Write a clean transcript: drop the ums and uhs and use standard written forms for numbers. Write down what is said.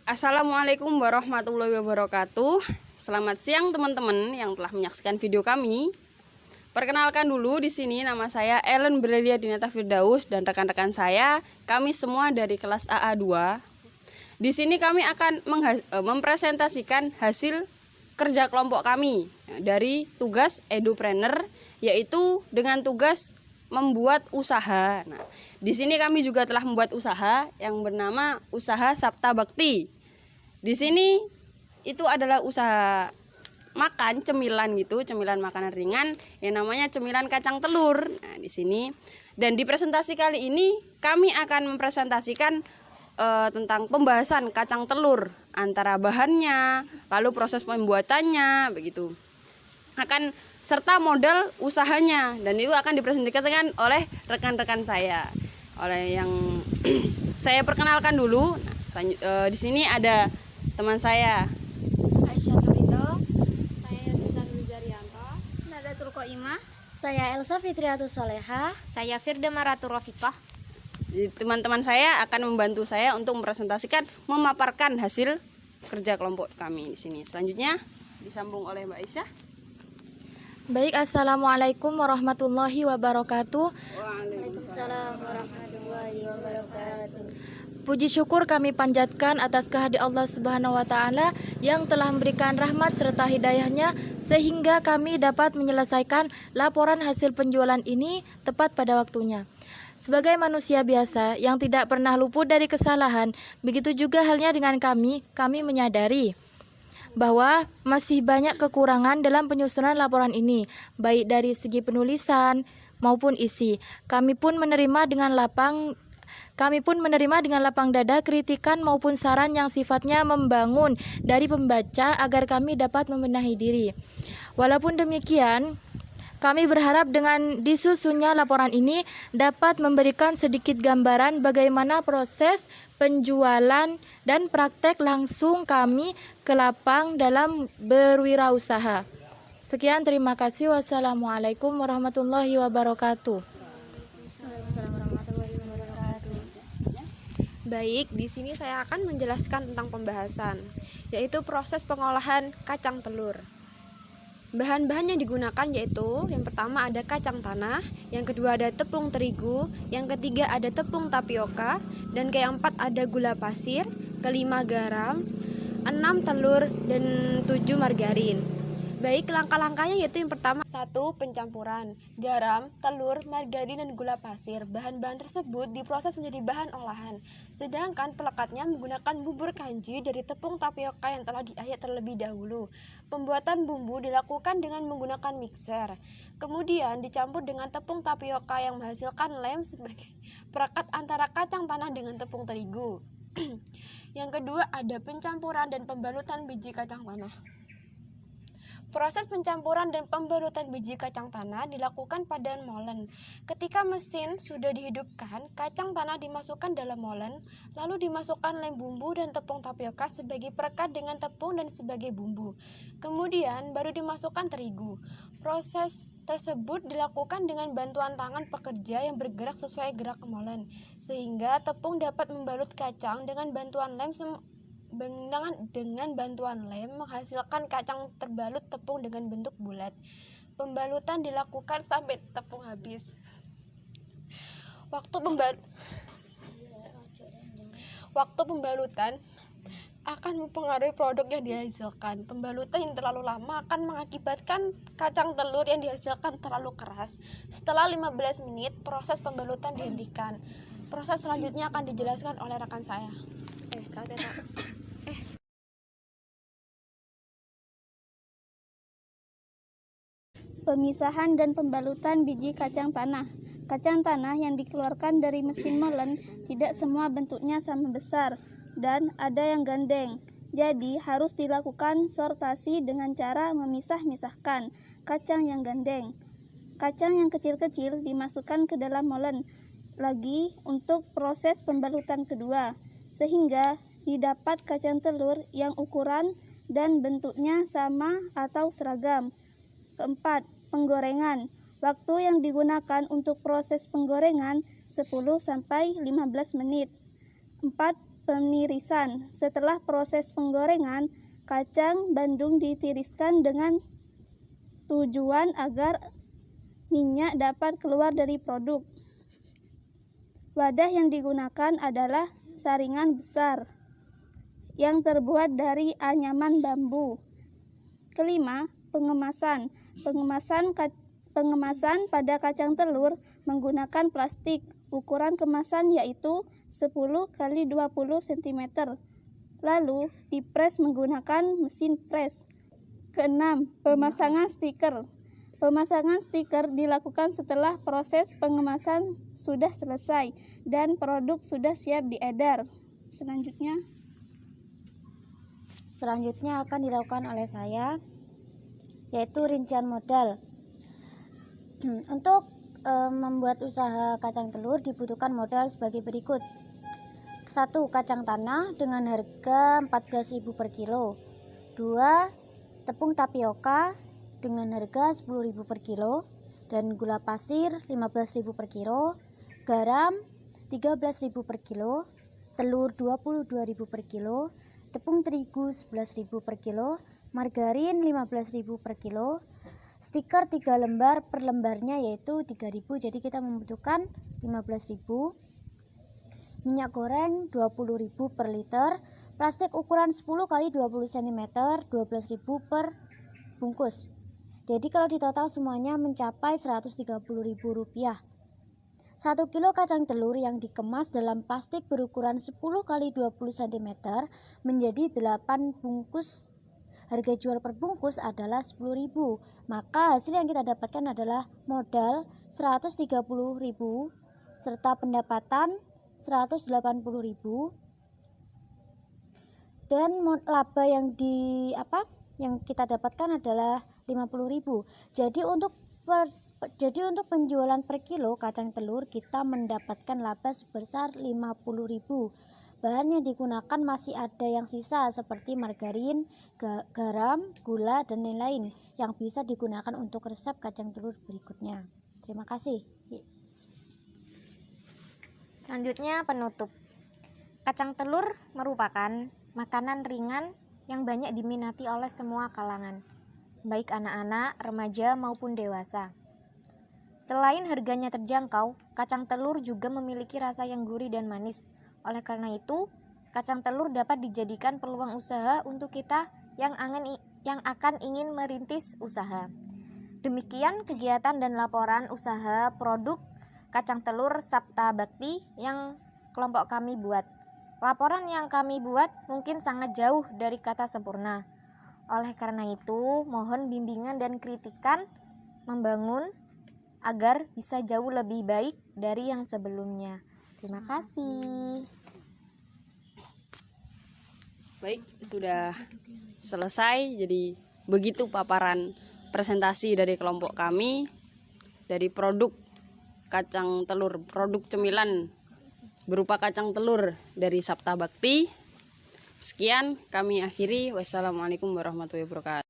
Assalamualaikum warahmatullahi wabarakatuh. Selamat siang teman-teman yang telah menyaksikan video kami. Perkenalkan dulu, di sini nama saya Ellen Brelia Dinata Firdaus dan rekan-rekan saya, kami semua dari kelas AA2. Di sini kami akan mempresentasikan hasil kerja kelompok kami dari tugas edupreneur, yaitu dengan tugas membuat usaha. Nah, di sini kami juga telah membuat usaha yang bernama Usaha Sabta Bakti. Di sini itu adalah usaha makan cemilan gitu, cemilan makanan ringan yang namanya cemilan kacang telur. Nah, di sini dan di presentasi kali ini kami akan mempresentasikan tentang pembahasan kacang telur, antara bahannya, lalu proses pembuatannya begitu. Akan serta modal usahanya, dan itu akan dipresentasikan oleh rekan-rekan saya. Oleh yang saya perkenalkan dulu. Nah, di sini ada teman saya Aisyah Turito, saya Sinta Nuzarianto, Senadatul Qoimah, saya Elsa Fitriatus Soleha, saya Firda Maratur Rafiqah. Teman-teman saya akan membantu saya untuk mempresentasikan, memaparkan hasil kerja kelompok kami di sini. Selanjutnya disambung oleh Mbak Aisyah. Baik, assalamualaikum warahmatullahi wabarakatuh. Waalaikumsalam warahmatullahi wabarakatuh. Puji syukur kami panjatkan atas kehadirat Allah Subhanahu wa Ta'ala yang telah memberikan rahmat serta hidayahnya sehingga kami dapat menyelesaikan laporan hasil penjualan ini tepat pada waktunya. Sebagai manusia biasa yang tidak pernah luput dari kesalahan, begitu juga halnya dengan kami menyadari bahwa masih banyak kekurangan dalam penyusunan laporan ini, baik dari segi penulisan maupun isi. Kami pun menerima dengan lapang dada kritikan maupun saran yang sifatnya membangun dari pembaca agar kami dapat membenahi diri. Walaupun demikian, kami berharap dengan disusunnya laporan ini dapat memberikan sedikit gambaran bagaimana proses penjualan dan praktek langsung kami ke lapang dalam berwirausaha. Sekian, terima kasih. Wassalamualaikum warahmatullahi wabarakatuh. Baik, di sini saya akan menjelaskan tentang pembahasan, yaitu proses pengolahan kacang telur. Bahan-bahan yang digunakan yaitu yang pertama ada kacang tanah, yang kedua ada tepung terigu, yang ketiga ada tepung tapioka, dan keempat ada gula pasir, kelima garam, 6 telur, dan 7 margarin. Baik, langkah-langkahnya yaitu yang pertama 1. Pencampuran garam, telur, margarin, dan gula pasir. Bahan-bahan tersebut diproses menjadi bahan olahan. Sedangkan pelekatnya menggunakan bubur kanji dari tepung tapioka yang telah diayak terlebih dahulu. Pembuatan bumbu dilakukan dengan menggunakan mixer. Kemudian dicampur dengan tepung tapioka yang menghasilkan lem sebagai perekat antara kacang tanah dengan tepung terigu. Yang kedua ada pencampuran dan pembalutan biji kacang tanah. Proses pencampuran dan pembalutan biji kacang tanah dilakukan pada molen. Ketika mesin sudah dihidupkan, kacang tanah dimasukkan dalam molen, lalu dimasukkan lem bumbu dan tepung tapioka sebagai perekat dengan tepung dan sebagai bumbu. Kemudian baru dimasukkan terigu. Proses tersebut dilakukan dengan bantuan tangan pekerja yang bergerak sesuai gerak molen, sehingga tepung dapat membalut kacang dengan bantuan lem menghasilkan kacang terbalut tepung dengan bentuk bulat. Pembalutan dilakukan sampai tepung habis. Waktu pembalutan akan mempengaruhi produk yang dihasilkan. Pembalutan yang terlalu lama akan mengakibatkan kacang telur yang dihasilkan terlalu keras. Setelah 15 menit, proses pembalutan dihentikan. Proses selanjutnya akan dijelaskan oleh rekan saya. Pemisahan dan pembalutan biji kacang tanah. Kacang tanah yang dikeluarkan dari mesin molen tidak semua bentuknya sama besar dan ada yang gandeng. Jadi harus dilakukan sortasi dengan cara memisah-misahkan kacang yang gandeng. Kacang yang kecil-kecil dimasukkan ke dalam molen lagi untuk proses pembalutan kedua, sehingga didapat kacang telur yang ukuran dan bentuknya sama atau seragam. Keempat, penggorengan. Waktu yang digunakan untuk proses penggorengan 10-15 menit. 4. penirisan. Setelah proses penggorengan, kacang bandung ditiriskan dengan tujuan agar minyak dapat keluar dari produk. Wadah yang digunakan adalah saringan besar yang terbuat dari anyaman bambu. Kelima, pengemasan. Pengemasan pada kacang telur menggunakan plastik. Ukuran kemasan yaitu 10 x 20 cm. Lalu dipres menggunakan mesin pres. Keenam, pemasangan stiker. Pemasangan stiker dilakukan setelah proses pengemasan sudah selesai dan produk sudah siap diedar. Selanjutnya akan dilakukan oleh saya, yaitu rincian modal. Untuk membuat usaha kacang telur dibutuhkan modal sebagai berikut. 1. Kacang tanah dengan harga 14.000 per kilo. 2. Tepung tapioka dengan harga 10.000 per kilo, dan gula pasir 15.000 per kilo, garam 13.000 per kilo, telur 22.000 per kilo, tepung terigu 11.000 per kilo, margarin 15.000 per kilo, stiker 3 lembar, per lembarnya yaitu 3.000, jadi kita membutuhkan 15.000, minyak goreng 20.000 per liter, plastik ukuran 10 x 20 cm 12.000 per bungkus. Jadi kalau di total semuanya mencapai Rp130.000. 1 kilo kacang telur yang dikemas dalam plastik berukuran 10 x 20 cm menjadi 8 bungkus. Harga jual per bungkus adalah 10.000. Maka hasil yang kita dapatkan adalah modal 130.000 serta pendapatan 180.000, dan laba yang kita dapatkan adalah 50.000. Jadi untuk penjualan per kilo kacang telur kita mendapatkan laba sebesar 50.000. Bahan yang digunakan masih ada yang sisa seperti margarin, garam, gula, dan lain-lain yang bisa digunakan untuk resep kacang telur berikutnya. Terima kasih. Selanjutnya penutup. Kacang telur merupakan makanan ringan yang banyak diminati oleh semua kalangan, baik anak-anak, remaja maupun dewasa. Selain harganya terjangkau, kacang telur juga memiliki rasa yang gurih dan manis. Oleh karena itu, kacang telur dapat dijadikan peluang usaha untuk kita yang akan ingin merintis usaha. Demikian kegiatan dan laporan usaha produk kacang telur Sabta Bakti yang kelompok kami buat. Laporan yang kami buat mungkin sangat jauh dari kata sempurna. Oleh karena itu, mohon bimbingan dan kritikan membangun agar bisa jauh lebih baik dari yang sebelumnya. Terima kasih. Baik, sudah selesai. Jadi begitu paparan presentasi dari kelompok kami dari produk kacang telur, produk cemilan berupa kacang telur dari Sabta Bakti. Sekian kami akhiri. Wassalamualaikum warahmatullahi wabarakatuh.